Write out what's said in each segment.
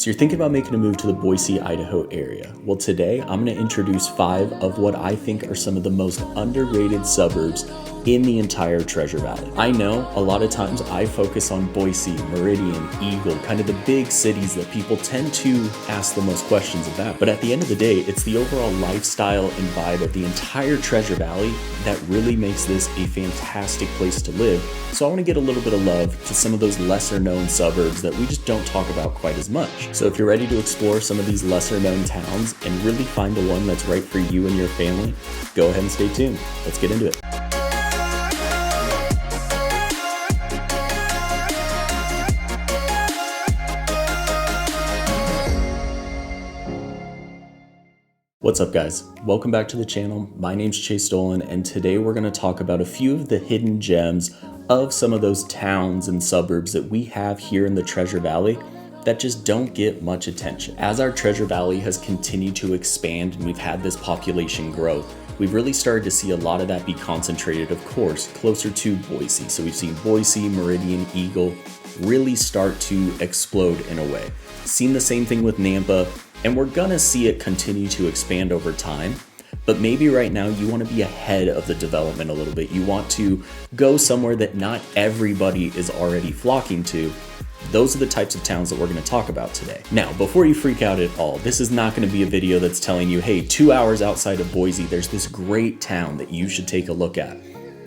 So you're thinking about making a move to the Boise, Idaho area. Well, today I'm going to introduce 5 of what I think are some of the most underrated suburbs in the entire Treasure Valley. I know a lot of times I focus on Boise, Meridian, Eagle, kind of the big cities that people tend to ask the most questions about. But at the end of the day, it's the overall lifestyle and vibe of the entire Treasure Valley that really makes this a fantastic place to live. So I want to get a little bit of love to some of those lesser known suburbs that we just don't talk about quite as much. So if you're ready to explore some of these lesser known towns and really find the one that's right for you and your family, go ahead and stay tuned. Let's get into it. What's up, guys? Welcome back to the channel. My name's Chase Dolan, and today we're going to talk about a few of the hidden gems of some of those towns and suburbs that we have here in the Treasure Valley that just don't get much attention. As our Treasure Valley has continued to expand and we've had this population growth, we've really started to see a lot of that be concentrated, of course, closer to Boise. So we've seen Boise, Meridian, Eagle really start to explode in a way. Seen the same thing with Nampa, and we're gonna see it continue to expand over time. But maybe right now you want to be ahead of the development a little bit. You want to go somewhere that not everybody is already flocking to. Those are the types of towns that we're going to talk about today. Now, before you freak out at all, this is not going to be a video that's telling you, hey, 2 hours outside of Boise, there's this great town that you should take a look at.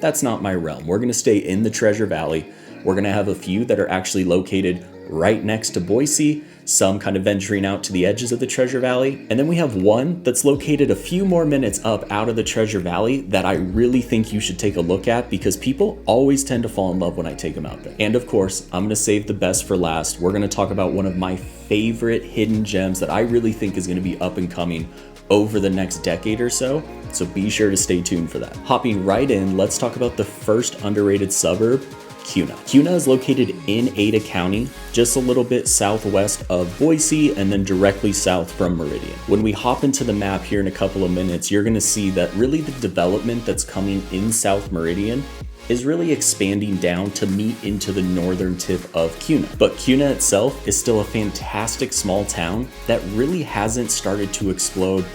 That's not my realm. We're going to stay in the Treasure Valley. We're going to have a few that are actually located right next to Boise, some kind of venturing out to the edges of the Treasure Valley. And then we have one that's located a few more minutes up out of the Treasure Valley that I really think you should take a look at because people always tend to fall in love when I take them out there. And of course, I'm gonna save the best for last. We're gonna talk about one of my favorite hidden gems that I really think is gonna be up and coming over the next decade or so. So be sure to stay tuned for that. Hopping right in, let's talk about the first underrated suburb, Kuna. Cuna is located in Ada County, just a little bit southwest of Boise and then directly south from Meridian. When we hop into the map here in a couple of minutes, you're gonna see that really the development that's coming in South Meridian is really expanding down to meet into the northern tip of Cuna. But Cuna itself is still a fantastic small town that really hasn't started to explode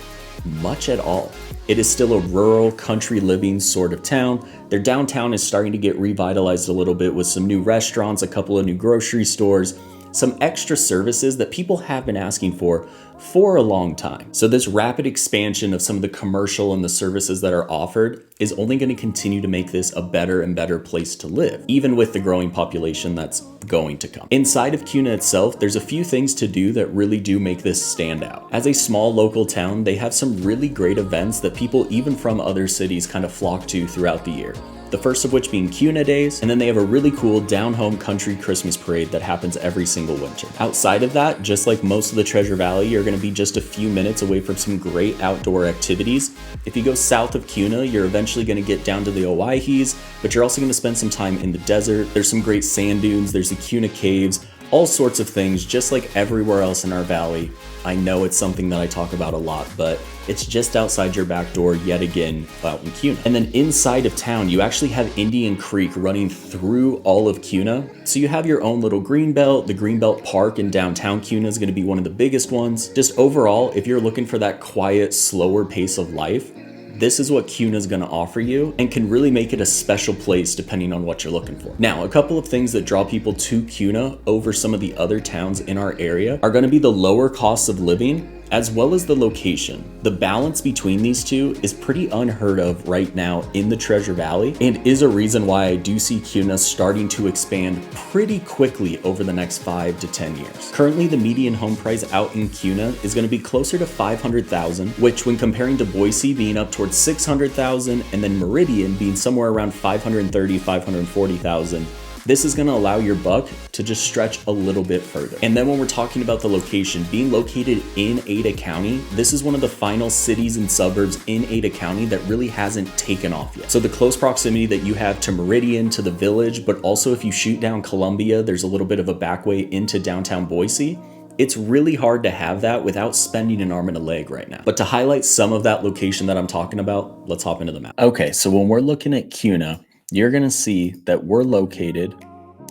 much at all. It is still a rural country living sort of town. Their downtown is starting to get revitalized a little bit with some new restaurants, a couple of new grocery stores, some extra services that people have been asking for a long time. So this rapid expansion of some of the commercial and the services that are offered is only going to continue to make this a better and better place to live, even with the growing population that's going to come. Inside of Cuna itself, there's a few things to do that really do make this stand out. As a small local town, they have some really great events that people even from other cities kind of flock to throughout the year. The first of which being Cuna Days, and then they have a really cool down-home country Christmas parade that happens every single winter. Outside of that, just like most of the Treasure Valley, you're going to be just a few minutes away from some great outdoor activities. If you go south of Cuna, you're eventually going to get down to the Owyhees, but you're also going to spend some time in the desert. There's some great sand dunes, there's the Cuna Caves, all sorts of things, just like everywhere else in our valley. I know it's something that I talk about a lot, but it's just outside your back door yet again out in Cuna. And then inside of town, you actually have Indian Creek running through all of Cuna. So you have your own little greenbelt. The Greenbelt Park in downtown Cuna is gonna be one of the biggest ones. Just overall, if you're looking for that quiet, slower pace of life, this is what Cuna is going to offer you and can really make it a special place depending on what you're looking for. Now, a couple of things that draw people to Cuna over some of the other towns in our area are going to be the lower costs of living as well as the location. The balance between these two is pretty unheard of right now in the Treasure Valley and is a reason why I do see Cuna starting to expand pretty quickly over the next 5 to 10 years. Currently, the median home price out in Cuna is going to be closer to $500,000, which when comparing to Boise being up towards $600,000 and then Meridian being somewhere around $530,000, $540,000, this is going to allow your buck to just stretch a little bit further. And then when we're talking about the location, being located in Ada County, this is one of the final cities and suburbs in Ada County that really hasn't taken off yet. So the close proximity that you have to Meridian, to the village, but also if you shoot down Columbia, there's a little bit of a back way into downtown Boise. It's really hard to have that without spending an arm and a leg right now. But to highlight some of that location that I'm talking about, let's hop into the map. Okay, so when we're looking at Cuna, you're gonna see that we're located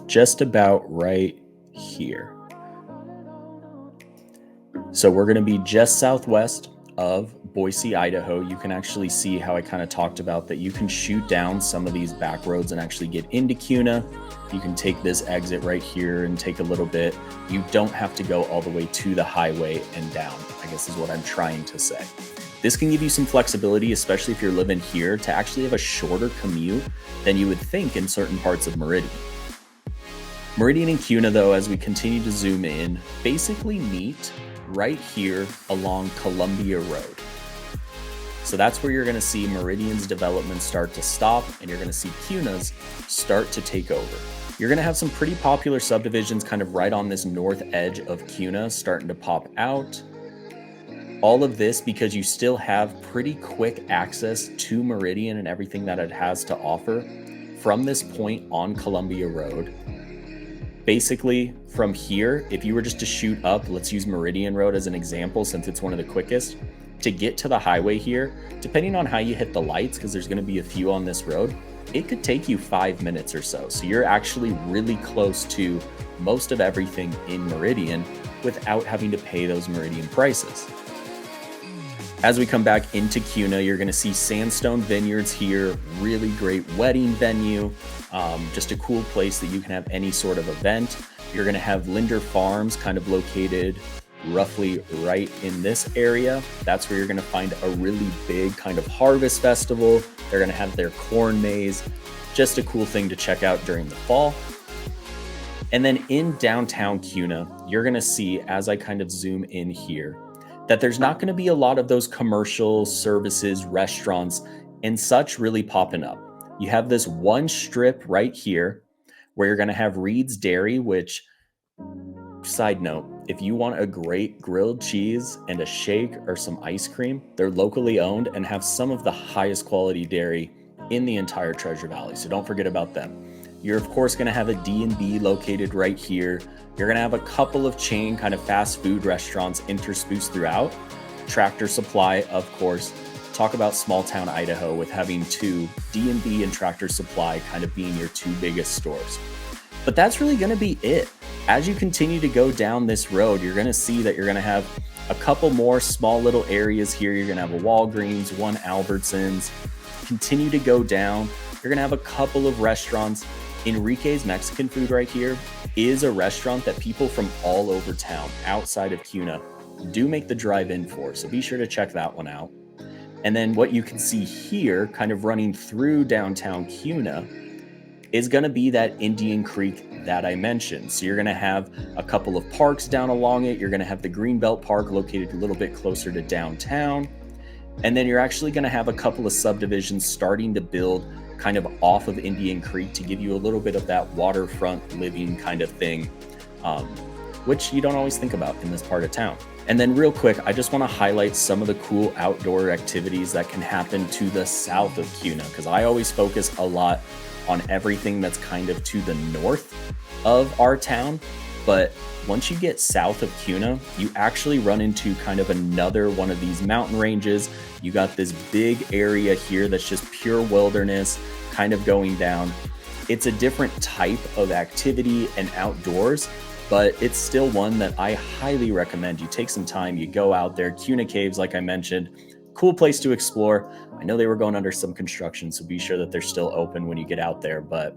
just about right here. So we're going to be just southwest of Boise, Idaho. You can actually see how I kind of talked about that you can shoot down some of these back roads and actually get into Cuna. You can take this exit right here and take a little bit. You don't have to go all the way to the highway and down, I guess is what I'm trying to say. This can give you some flexibility, especially if you're living here, to actually have a shorter commute than you would think in certain parts of Meridian. Meridian and Cuna, though, as we continue to zoom in, basically meet right here along Columbia Road. So that's where you're going to see Meridian's development start to stop, and you're going to see Cuna's start to take over. You're going to have some pretty popular subdivisions kind of right on this north edge of Cuna starting to pop out. All of this because you still have pretty quick access to Meridian and everything that it has to offer from this point on Columbia Road. Basically, from here, if you were just to shoot up, let's use Meridian Road as an example since it's one of the quickest, to get to the highway here, depending on how you hit the lights, because there's going to be a few on this road, it could take you 5 minutes or so. So you're actually really close to most of everything in Meridian without having to pay those Meridian prices. As we come back into Cuna, you're going to see Sandstone Vineyards here, really great wedding venue, just a cool place that you can have any sort of event. You're going to have Linder Farms kind of located roughly right in this area. That's where you're going to find a really big kind of harvest festival. They're going to have their corn maze, just a cool thing to check out during the fall. And then in downtown Cuna, you're going to see, as I kind of zoom in here, that there's not going to be a lot of those commercial services, restaurants, and such really popping up. You have this one strip right here where you're going to have Reed's Dairy, which, side note, if you want a great grilled cheese and a shake or some ice cream, they're locally owned and have some of the highest quality dairy in the entire Treasure Valley. So don't forget about them. You're of course going to have a D&B located right here. You're going to have a couple of chain kind of fast food restaurants interspersed throughout. Tractor Supply, of course. Talk about small town Idaho with having two, D&B and Tractor Supply kind of being your two biggest stores. But that's really going to be it. As you continue to go down this road, you're going to see that you're going to have a couple more small little areas here. You're going to have a Walgreens, one Albertsons. Continue to go down. You're going to have a couple of restaurants. Enrique's Mexican Food right here is a restaurant that people from all over town outside of Cuna do make the drive in for. So be sure to check that one out. And then what you can see here kind of running through downtown Cuna is going to be that Indian Creek that I mentioned. So you're going to have a couple of parks down along it. You're going to have the Greenbelt Park located a little bit closer to downtown. And then you're actually going to have a couple of subdivisions starting to build kind of off of Indian Creek to give you a little bit of that waterfront living kind of thing, which you don't always think about in this part of town. And then real quick, I just want to highlight some of the cool outdoor activities that can happen to the south of Cuna, because I always focus a lot on everything that's kind of to the north of our town. But once you get south of Cuna, you actually run into kind of another one of these mountain ranges. You got this big area here that's just pure wilderness kind of going down. It's a different type of activity and outdoors, but it's still one that I highly recommend. You take some time, you go out there. Cuna Caves, like I mentioned, cool place to explore. I know they were going under some construction, so be sure that they're still open when you get out there, but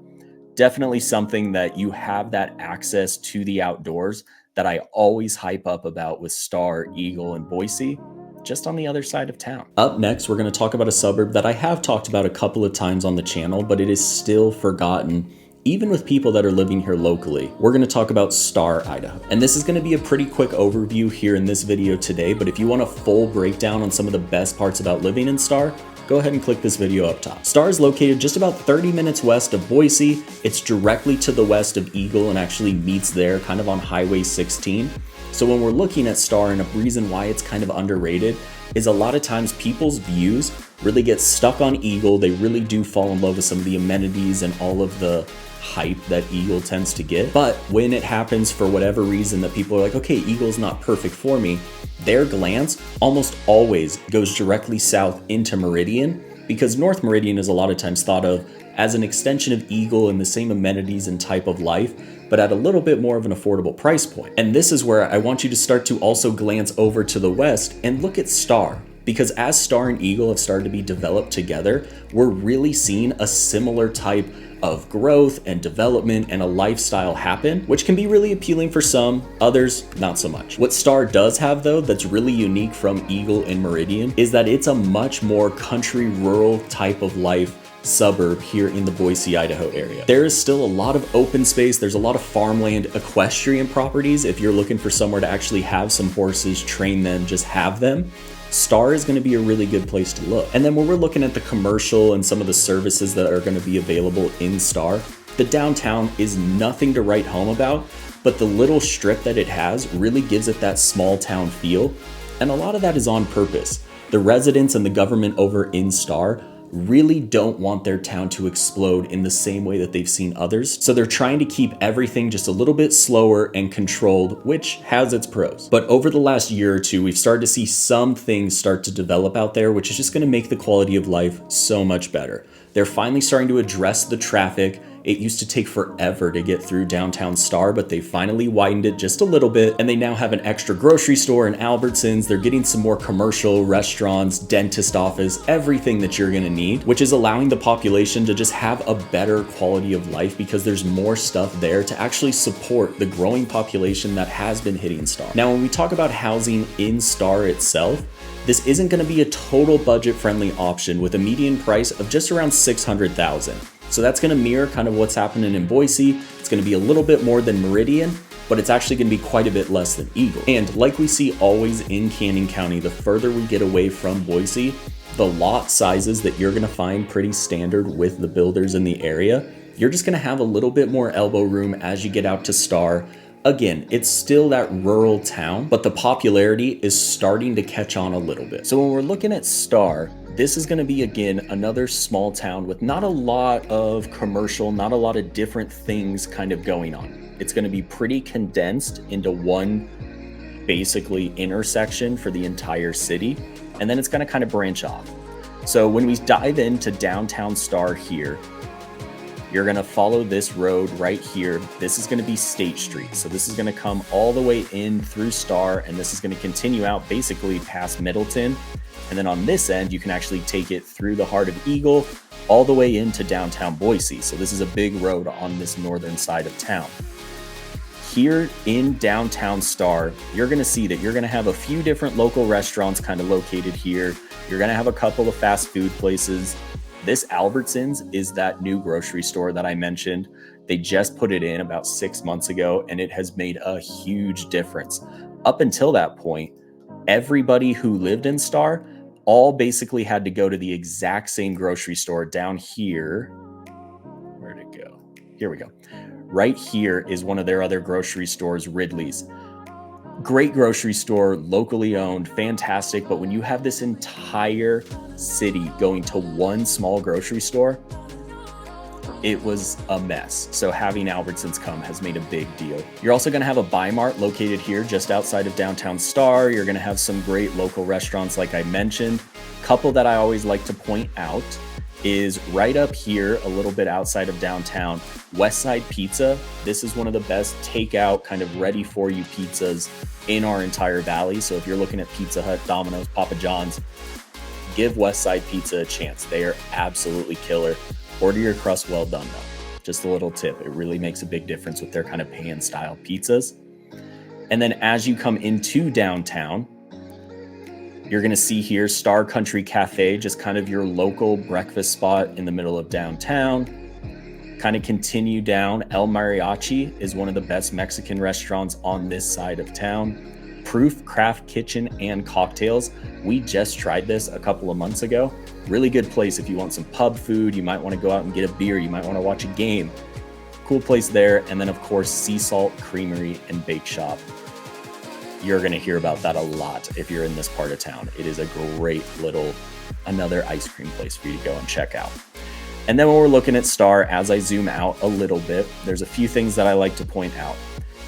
definitely something that you have that access to the outdoors that I always hype up about with Star, Eagle, and Boise, just on the other side of town. Up next, we're going to talk about a suburb that I have talked about a couple of times on the channel, but it is still forgotten, even with people that are living here locally. We're going to talk about Star, Idaho. And this is going to be a pretty quick overview here in this video today, but if you want a full breakdown on some of the best parts about living in Star, go ahead and click this video up top. Star is located just about 30 minutes west of Boise. It's directly to the west of Eagle and actually meets there kind of on Highway 16. So when we're looking at Star, and a reason why it's kind of underrated is a lot of times people's views really get stuck on Eagle. They really do fall in love with some of the amenities and all of the hype that Eagle tends to get. But when it happens for whatever reason that people are like, okay, Eagle's not perfect for me, their glance almost always goes directly south into Meridian, because North Meridian is a lot of times thought of as an extension of Eagle and the same amenities and type of life, but at a little bit more of an affordable price point. And this is where I want you to start to also glance over to the west and look at Star. Because as Star and Eagle have started to be developed together, we're really seeing a similar type of growth and development and a lifestyle happen, which can be really appealing for some, others not so much. What Star does have though that's really unique from Eagle and Meridian is that it's a much more country rural type of life suburb here in the Boise, Idaho area. There is still a lot of open space. There's a lot of farmland, equestrian properties. If you're looking for somewhere to actually have some horses, train them, just have them, Star is going to be a really good place to look. And then when we're looking at the commercial and some of the services that are going to be available in Star, the downtown is nothing to write home about, but the little strip that it has really gives it that small town feel. And a lot of that is on purpose. The residents and the government over in Star really don't want their town to explode in the same way that they've seen others. So they're trying to keep everything just a little bit slower and controlled, which has its pros. But over the last year or two, we've started to see some things start to develop out there, which is just going to make the quality of life so much better. They're finally starting to address the traffic. It used to take forever to get through downtown Star, but they finally widened it just a little bit, and they now have an extra grocery store and Albertsons. They're getting some more commercial, restaurants, dentist office, everything that you're gonna need, which is allowing the population to just have a better quality of life because there's more stuff there to actually support the growing population that has been hitting Star. Now, when we talk about housing in Star itself, this isn't gonna be a total budget-friendly option with a median price of just around $600,000. So that's gonna mirror kind of what's happening in Boise. It's gonna be a little bit more than Meridian, but it's actually gonna be quite a bit less than Eagle. And like we see always in Canyon County, the further we get away from Boise, the lot sizes that you're gonna find pretty standard with the builders in the area, you're just gonna have a little bit more elbow room as you get out to Star. Again, it's still that rural town, but the popularity is starting to catch on a little bit. So when we're looking at Star, this is going to be, again, another small town with not a lot of commercial, not a lot of different things kind of going on. It's going to be pretty condensed into one basically intersection for the entire city, and then it's going to kind of branch off. So when we dive into downtown Star here, you're going to follow this road right here. This is going to be State Street. So this is going to come all the way in through Star, and this is going to continue out basically past Middleton. And then on this end, you can actually take it through the heart of Eagle all the way into downtown Boise. So this is a big road on this northern side of town. Here in downtown Star, you're going to see that you're going to have a few different local restaurants kind of located here. You're going to have a couple of fast food places. This Albertsons is that new grocery store that I mentioned. They just put it in about 6 months ago, and it has made a huge difference. Up until that point, everybody who lived in Star all basically had to go to the exact same grocery store down here. Where'd it go? Here we go. Right here is one of their other grocery stores, Ridley's. Great grocery store, locally owned, fantastic. But when you have this entire city going to one small grocery store, it was a mess. So having Albertsons come has made a big deal. You're also going to have a Buy Mart located here just outside of downtown Star. You're going to have some great local restaurants like I mentioned. A couple that I always like to point out is right up here, a little bit outside of downtown, Westside Pizza. This is one of the best takeout kind of ready for you pizzas in our entire valley. So if you're looking at Pizza Hut, Domino's, Papa John's, give Westside Pizza a chance. They are absolutely killer. Order your crust well done though. Just a little tip. It really makes a big difference with their kind of pan style pizzas. And then as you come into downtown, you're going to see here Star Country Cafe, just kind of your local breakfast spot in the middle of downtown. Kind of continue down. El Mariachi is one of the best Mexican restaurants on this side of town. Proof Craft Kitchen and Cocktails. We just tried this a couple of months ago. Really good place if you want some pub food. You might want to go out and get a beer. You might want to watch a game. Cool place there. And then, of course, Sea Salt Creamery and Bake Shop. You're going to hear about that a lot if you're in this part of town. It is a great little, another ice cream place for you to go and check out. And then when we're looking at Star, as I zoom out a little bit, there's a few things that I like to point out.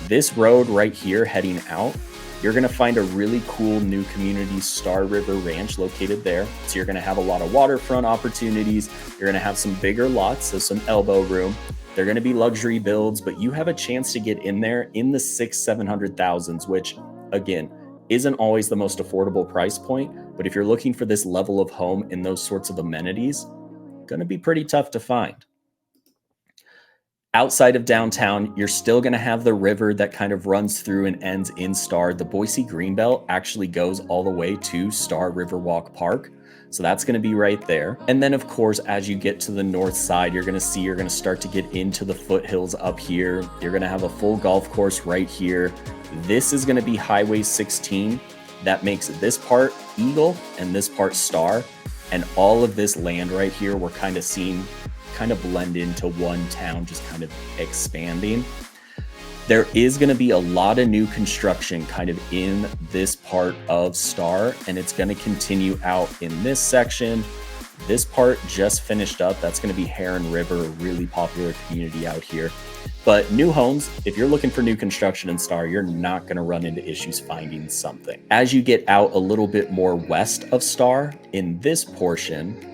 This road right here heading out, you're going to find a really cool new community, Star River Ranch, located there. So you're going to have a lot of waterfront opportunities. You're going to have some bigger lots, so some elbow room. They're going to be luxury builds, but you have a chance to get in there in the 600,000-700,000s, which again, isn't always the most affordable price point. But if you're looking for this level of home in those sorts of amenities, going to be pretty tough to find. Outside of downtown, you're still going to have the river that kind of runs through and ends in Star. The Boise Greenbelt actually goes all the way to Star Riverwalk Park. So that's going to be right there. And then of course, as you get to the north side, you're going to start to get into the foothills up here. You're going to have a full golf course right here. This is going to be Highway 16. That makes this part Eagle and this part Star. And all of this land right here, we're kind of seeing kind of blend into one town, just kind of expanding. There is going to be a lot of new construction kind of in this part of Star, and it's going to continue out in this section. This part just finished up. That's going to be Heron River, a really popular community out here. But new homes, if you're looking for new construction in Star, you're not going to run into issues finding something. As you get out a little bit more west of Star, in this portion,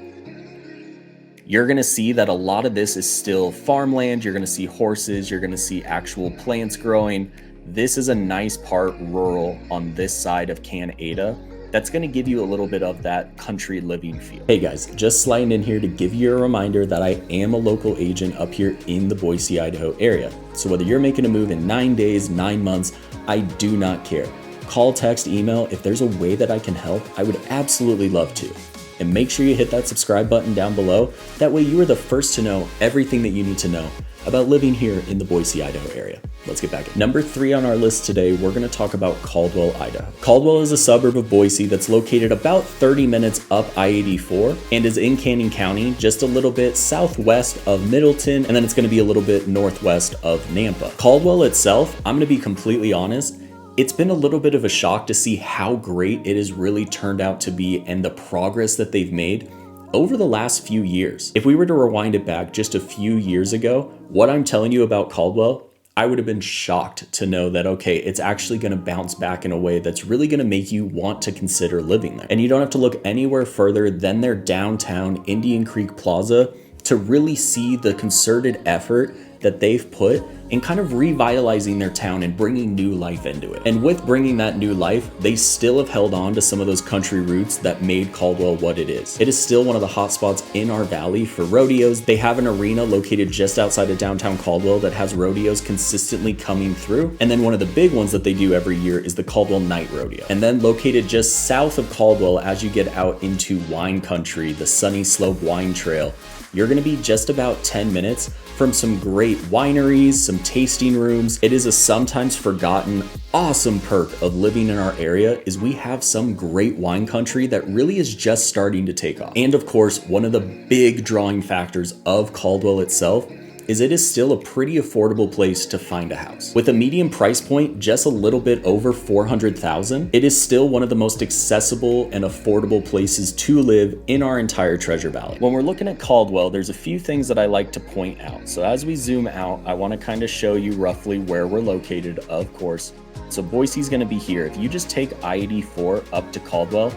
you're going to see that a lot of this is still farmland. You're going to see horses. You're going to see actual plants growing. This is a nice part rural on this side of Kuna Idaho. That's going to give you a little bit of that country living feel. Hey guys, just sliding in here to give you a reminder that I am a local agent up here in the Boise, Idaho area. So whether you're making a move in 9 days, 9 months, I do not care. Call, text, email. If there's a way that I can help, I would absolutely love to. And make sure you hit that subscribe button down below. That way you are the first to know everything that you need to know about living here in the Boise, Idaho area. Let's get back. Number 3 on our list today, we're going to talk about Caldwell, Idaho. Caldwell is a suburb of Boise that's located about 30 minutes up I-84 and is in Canyon County, just a little bit southwest of Middleton, and then it's going to be a little bit northwest of Nampa. Caldwell itself, I'm going to be completely honest, it's been a little bit of a shock to see how great it has really turned out to be and the progress that they've made over the last few years. If we were to rewind it back just a few years ago, what I'm telling you about Caldwell, I would have been shocked to know that, okay, it's actually going to bounce back in a way that's really going to make you want to consider living there. And you don't have to look anywhere further than their downtown Indian Creek Plaza to really see the concerted effort that they've put in kind of revitalizing their town and bringing new life into it. And with bringing that new life, they still have held on to some of those country roots that made Caldwell what it is. It is still one of the hot spots in our valley for rodeos. They have an arena located just outside of downtown Caldwell that has rodeos consistently coming through. And then one of the big ones that they do every year is the Caldwell Night Rodeo. And then located just south of Caldwell, as you get out into wine country, the Sunny Slope Wine Trail, you're going to be just about 10 minutes from some great wineries, some tasting rooms. It is a sometimes forgotten awesome perk of living in our area is we have some great wine country that really is just starting to take off. And of course, one of the big drawing factors of Caldwell itself is it is still a pretty affordable place to find a house. With a median price point just a little bit over $400,000, it is still one of the most accessible and affordable places to live in our entire Treasure Valley. When we're looking at Caldwell, there's a few things that I like to point out. So as we zoom out, I want to kind of show you roughly where we're located, of course. So Boise's going to be here. If you just take I-84 up to Caldwell,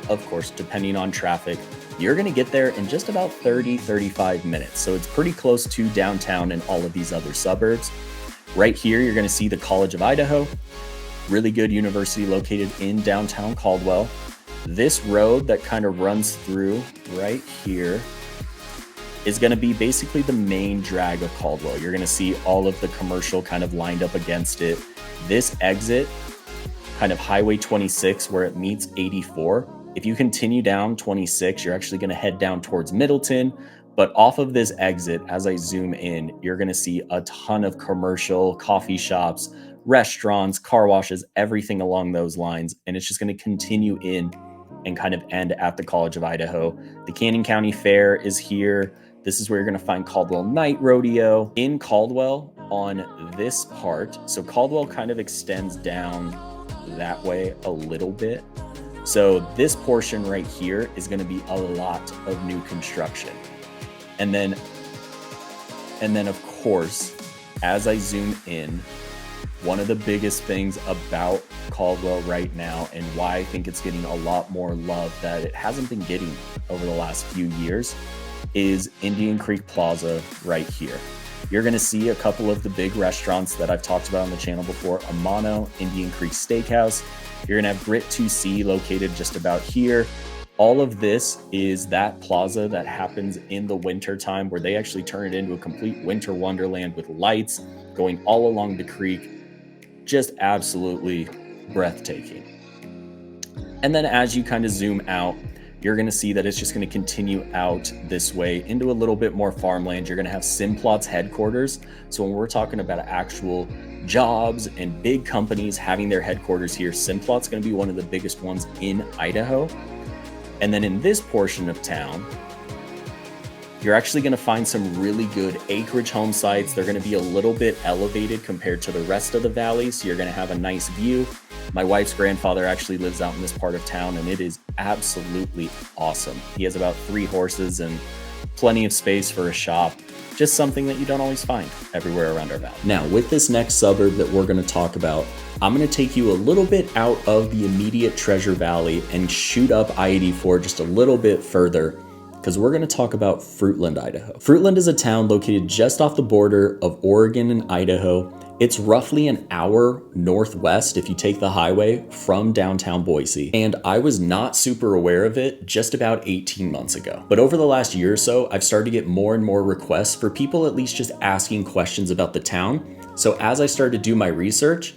of course, depending on traffic, you're going to get there in just about 30-35 minutes. So it's pretty close to downtown and all of these other suburbs. Right here, you're going to see the College of Idaho, really good university located in downtown Caldwell. This road that kind of runs through right here is going to be basically the main drag of Caldwell. You're going to see all of the commercial kind of lined up against it. This exit, kind of Highway 26 where it meets 84, if you continue down 26, you're actually going to head down towards Middleton. But off of this exit, as I zoom in, you're going to see a ton of commercial, coffee shops, restaurants, car washes, everything along those lines. And it's just going to continue in and kind of end at the College of Idaho. The Canyon County Fair is here. This is where you're going to find Caldwell Night Rodeo. In Caldwell on this part, so Caldwell kind of extends down that way a little bit. So this portion right here is going to be a lot of new construction. And then of course, as I zoom in, one of the biggest things about Caldwell right now, and why I think it's getting a lot more love that it hasn't been getting over the last few years, is Indian Creek Plaza right here. You're going to see a couple of the big restaurants that I've talked about on the channel before: Amano, Indian Creek Steakhouse. You're going to have Grit 2C located just about here. All of this is that plaza that happens in the winter time, where they actually turn it into a complete winter wonderland with lights going all along the creek. Just absolutely breathtaking. And then as you kind of zoom out, you're going to see that it's just going to continue out this way into a little bit more farmland. You're going to have Simplot's headquarters. So when we're talking about actual jobs and big companies having their headquarters here, Simplot's going to be one of the biggest ones in Idaho. And then in this portion of town, you're actually going to find some really good acreage home sites. They're going to be a little bit elevated compared to the rest of the valley, so you're going to have a nice view. My wife's grandfather actually lives out in this part of town, and it is absolutely awesome. He has about 3 horses and plenty of space for a shop. Just something that you don't always find everywhere around our valley. Now, with this next suburb that we're going to talk about, I'm going to take you a little bit out of the immediate Treasure Valley and shoot up I-84 just a little bit further, because we're going to talk about Fruitland, Idaho. Fruitland is a town located just off the border of Oregon and Idaho. It's roughly an hour northwest if you take the highway from downtown Boise, and I was not super aware of it just about 18 months ago. But over the last year or so, I've started to get more and more requests for people at least just asking questions about the town. So as I started to do my research,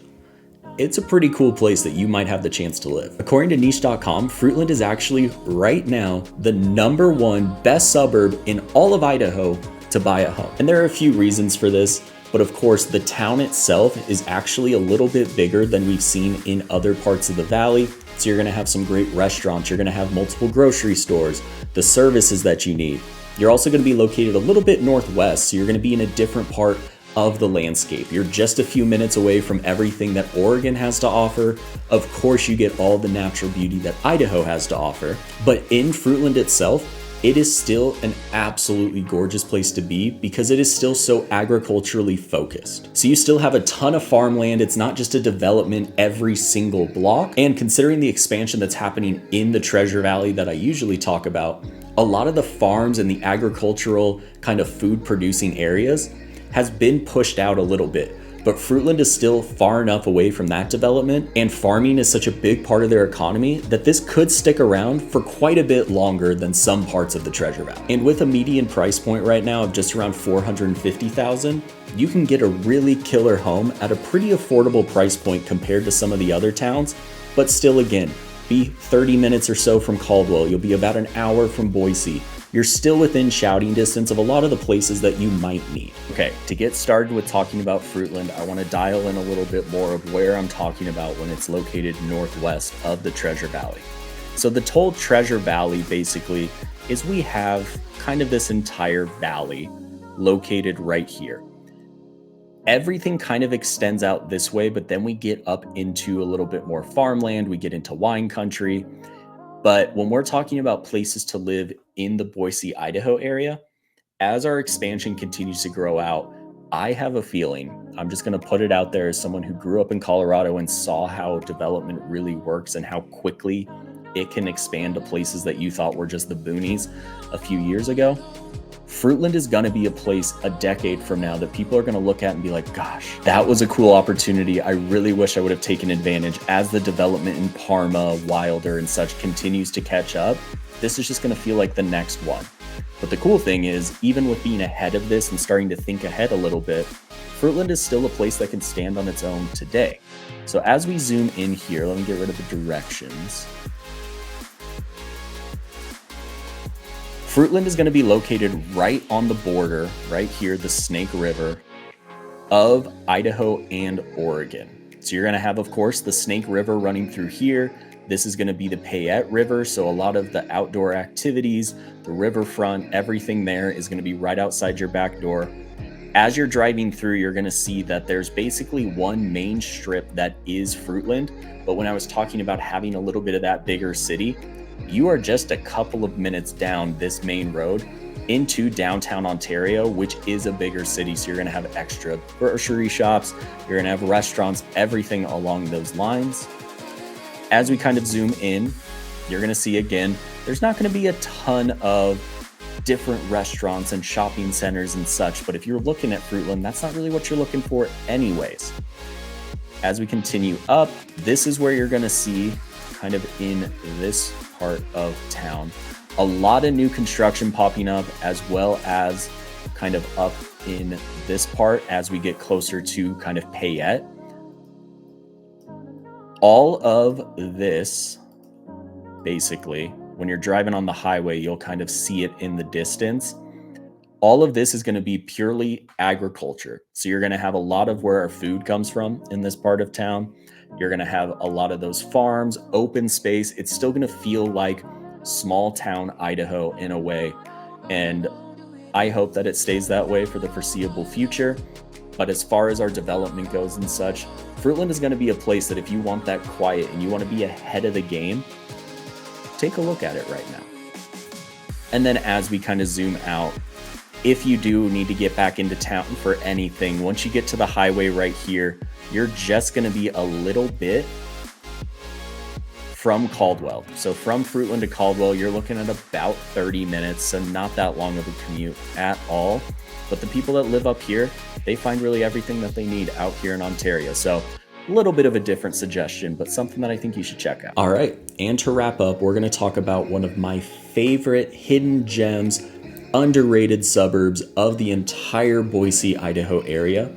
it's a pretty cool place that you might have the chance to live. According to niche.com, Fruitland is actually right now the #1 best suburb in all of Idaho to buy a home. And there are a few reasons for this, but of course the town itself is actually a little bit bigger than we've seen in other parts of the valley. So you're gonna have some great restaurants, you're gonna have multiple grocery stores, the services that you need. You're also gonna be located a little bit northwest, so you're gonna be in a different part of the landscape. You're just a few minutes away from everything that Oregon has to offer. Of course, you get all the natural beauty that Idaho has to offer. But in Fruitland itself, it is still an absolutely gorgeous place to be because it is still so agriculturally focused. So you still have a ton of farmland. It's not just a development every single block. And considering the expansion that's happening in the Treasure Valley that I usually talk about, a lot of the farms and the agricultural kind of food producing areas has been pushed out a little bit, but Fruitland is still far enough away from that development, and farming is such a big part of their economy that this could stick around for quite a bit longer than some parts of the Treasure Valley. And with a median price point right now of just around $450,000, you can get a really killer home at a pretty affordable price point compared to some of the other towns, but still, again, be 30 minutes or so from Caldwell. You'll be about an hour from Boise. You're still within shouting distance of a lot of the places that you might need. Okay, to get started with talking about Fruitland, I want to dial in a little bit more of where I'm talking about when it's located northwest of the Treasure Valley. So the whole Treasure Valley basically is we have kind of this entire valley located right here. Everything kind of extends out this way, but then we get up into a little bit more farmland, we get into wine country. But when we're talking about places to live in the Boise, Idaho area, as our expansion continues to grow out, I have a feeling, I'm just going to put it out there as someone who grew up in Colorado and saw how development really works and how quickly it can expand to places that you thought were just the boonies a few years ago. Fruitland is going to be a place a decade from now that people are going to look at and be like, gosh, that was a cool opportunity. I really wish I would have taken advantage. As the development in Parma, Wilder, and such continues to catch up, this is just going to feel like the next one. But the cool thing is, even with being ahead of this and starting to think ahead a little bit, Fruitland is still a place that can stand on its own today. So as we zoom in here, let me get rid of the directions. Fruitland is going to be located right on the border, right here, the Snake River of Idaho and Oregon. So you're going to have, of course, the Snake River running through here. This is going to be the Payette River, so a lot of the outdoor activities, the riverfront, everything there is going to be right outside your back door. As you're driving through, you're going to see that there's basically one main strip that is Fruitland, but when I was talking about having a little bit of that bigger city, you are just a couple of minutes down this main road into downtown Ontario, which is a bigger city. So you're going to have extra grocery shops, you're going to have restaurants, everything along those lines. As we kind of zoom in, you're going to see again, there's not going to be a ton of different restaurants and shopping centers and such, but if you're looking at Fruitland, that's not really what you're looking for anyways. As we continue up, this is where you're going to see kind of in this part of town, a lot of new construction popping up, as well as kind of up in this part as we get closer to kind of Payette. All of this, basically, when you're driving on the highway, you'll kind of see it in the distance. All of this is going to be purely agriculture. So you're going to have a lot of where our food comes from in this part of town. You're going to have a lot of those farms, open space. It's still going to feel like small town Idaho in a way. And I hope that it stays that way for the foreseeable future. But as far as our development goes and such, Fruitland is going to be a place that if you want that quiet and you want to be ahead of the game, take a look at it right now. And then as we kind of zoom out, if you do need to get back into town for anything, once you get to the highway right here, you're just going to be a little bit from Caldwell. So from Fruitland to Caldwell, you're looking at about 30 minutes, so not that long of a commute at all. But the people that live up here, they find really everything that they need out here in Ontario. So a little bit of a different suggestion, but something that I think you should check out. All right, and to wrap up, we're going to talk about one of my favorite hidden gems, underrated suburbs of the entire Boise, Idaho area.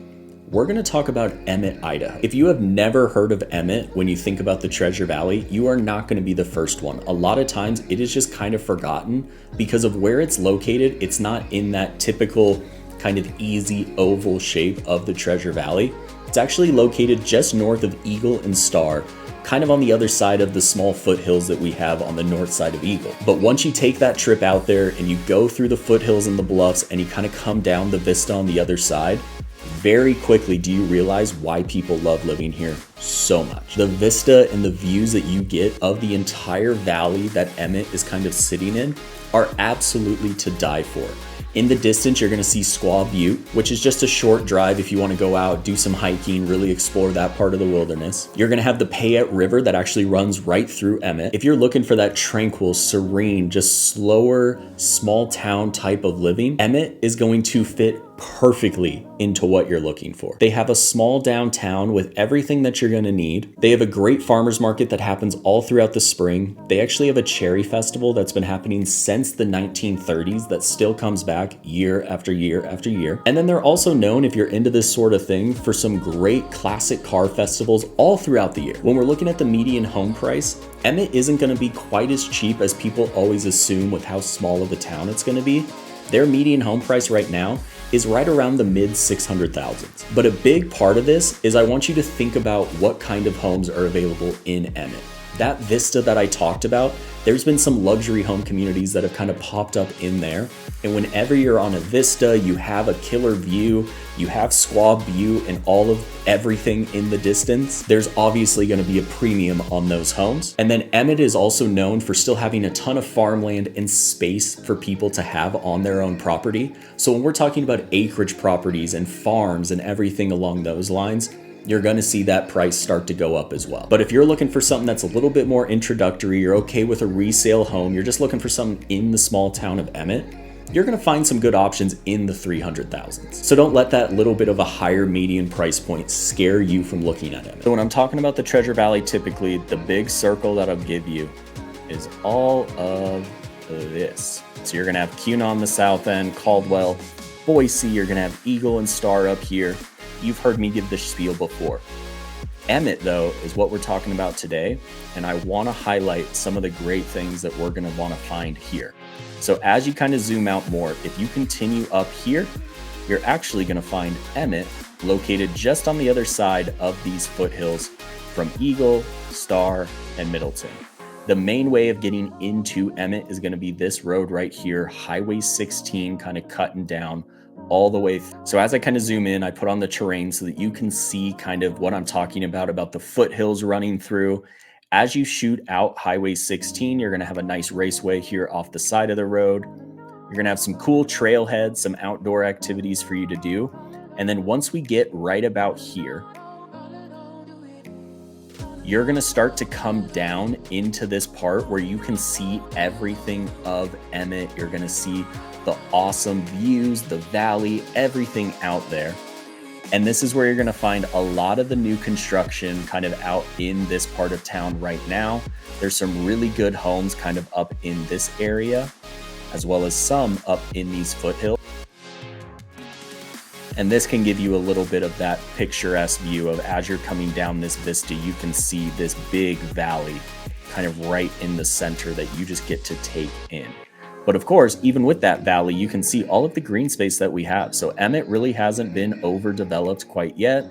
We're going to talk about Emmett, Idaho. If you have never heard of Emmett, when you think about the Treasure Valley, you are not going to be the first one. A lot of times it is just kind of forgotten because of where it's located. It's not in that typical kind of easy oval shape of the Treasure Valley. It's actually located just north of Eagle and Star, kind of on the other side of the small foothills that we have on the north side of Eagle. But once you take that trip out there and you go through the foothills and the bluffs and you kind of come down the vista on the other side, very quickly do you realize why people love living here so much. The vista and the views that you get of the entire valley that Emmett is kind of sitting in are absolutely to die for. In the distance, you're going to see Squaw Butte, which is just a short drive if you want to go out, do some hiking, really explore that part of the wilderness. You're going to have the Payette River that actually runs right through Emmett. If you're looking for that tranquil, serene, just slower, small town type of living, Emmett is going to fit perfectly into what you're looking for. They have a small downtown with everything that you're going to need. They have a great farmers market that happens all throughout the spring. They actually have a cherry festival that's been happening since the 1930s that still comes back year after year after year. And then they're also known, if you're into this sort of thing, for some great classic car festivals all throughout the year. When we're looking at the median home price, Emmett isn't going to be quite as cheap as people always assume with how small of a town it's going to be. Their median home price right now is right around the mid 600,000s. But a big part of this is I want you to think about what kind of homes are available in Emmett. That vista that I talked about, there's been some luxury home communities that have kind of popped up in there. And whenever you're on a vista, you have a killer view, you have Squaw Butte and all of everything in the distance, there's obviously going to be a premium on those homes. And then Emmett is also known for still having a ton of farmland and space for people to have on their own property. So when we're talking about acreage properties and farms and everything along those lines, you're going to see that price start to go up as well. But if you're looking for something that's a little bit more introductory, you're okay with a resale home, you're just looking for something in the small town of Emmett, you're going to find some good options in the 300,000s. So don't let that little bit of a higher median price point scare you from looking at Emmett. So when I'm talking about the Treasure Valley, typically the big circle that I'll give you is all of this. So you're going to have Cuna on the south end, Caldwell, Boise, you're going to have Eagle and Star up here. You've heard me give this spiel before. Emmett, though, is what we're talking about today, and I want to highlight some of the great things that we're going to want to find here. So as you kind of zoom out more, if you continue up here, you're actually going to find Emmett located just on the other side of these foothills from Eagle, Star, and Middleton. The main way of getting into Emmett is going to be this road right here, Highway 16, kind of cutting down all the way. So as I kind of zoom in, I put on the terrain so that you can see kind of what I'm talking about the foothills running through. As you shoot out Highway 16, you're going to have a nice raceway here off the side of the road. You're going to have some cool trailheads, some outdoor activities for you to do. And then once we get right about here, you're going to start to come down into this part where you can see everything of Emmett. You're going to see the awesome views, the valley, everything out there. And this is where you're going to find a lot of the new construction kind of out in this part of town right now. There's some really good homes kind of up in this area, as well as some up in these foothills. And this can give you a little bit of that picturesque view of, as you're coming down this vista, you can see this big valley kind of right in the center that you just get to take in. But of course, even with that valley, you can see all of the green space that we have. So Emmett really hasn't been overdeveloped quite yet.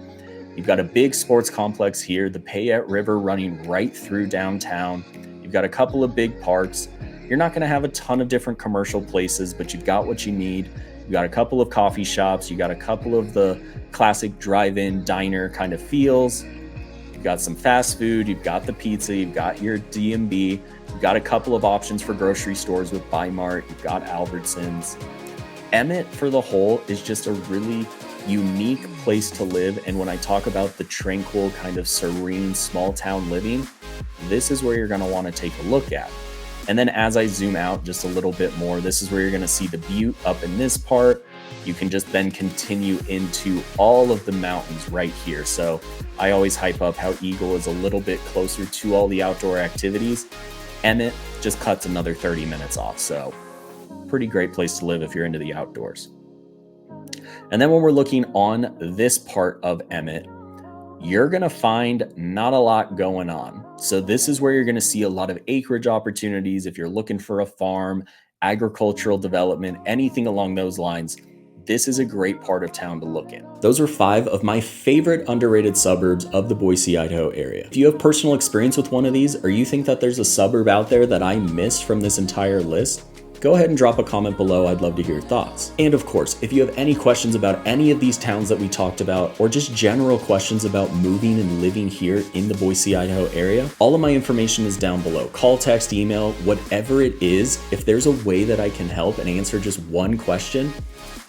You've got a big sports complex here, the Payette River running right through downtown. You've got a couple of big parks. You're not going to have a ton of different commercial places, but you've got what you need. You got a couple of coffee shops. You got a couple of the classic drive-in diner kind of feels. You've got some fast food. You've got the pizza. You've got your D&B. You've got a couple of options for grocery stores with Buy Mart. You've got Albertsons. Emmett, for the whole, is just a really unique place to live. And when I talk about the tranquil, kind of serene, small town living, this is where you're going to want to take a look at. And then as I zoom out just a little bit more, this is where you're going to see the butte up in this part. You can just then continue into all of the mountains right here. So I always hype up how Eagle is a little bit closer to all the outdoor activities. Emmett just cuts another 30 minutes off. So pretty great place to live if you're into the outdoors. And then when we're looking on this part of Emmett, you're going to find not a lot going on. So this is where you're going to see a lot of acreage opportunities. If you're looking for a farm, agricultural development, anything along those lines, this is a great part of town to look in. Those are 5 of my favorite underrated suburbs of the Boise, Idaho area. If you have personal experience with one of these, or you think that there's a suburb out there that I missed from this entire list, go ahead and drop a comment below. I'd love to hear your thoughts. And of course, if you have any questions about any of these towns that we talked about, or just general questions about moving and living here in the Boise, Idaho area, all of my information is down below. Call, text, email, whatever it is. If there's a way that I can help and answer just one question,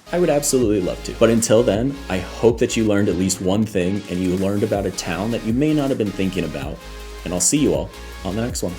I would absolutely love to. But until then, I hope that you learned at least one thing and you learned about a town that you may not have been thinking about. And I'll see you all on the next one.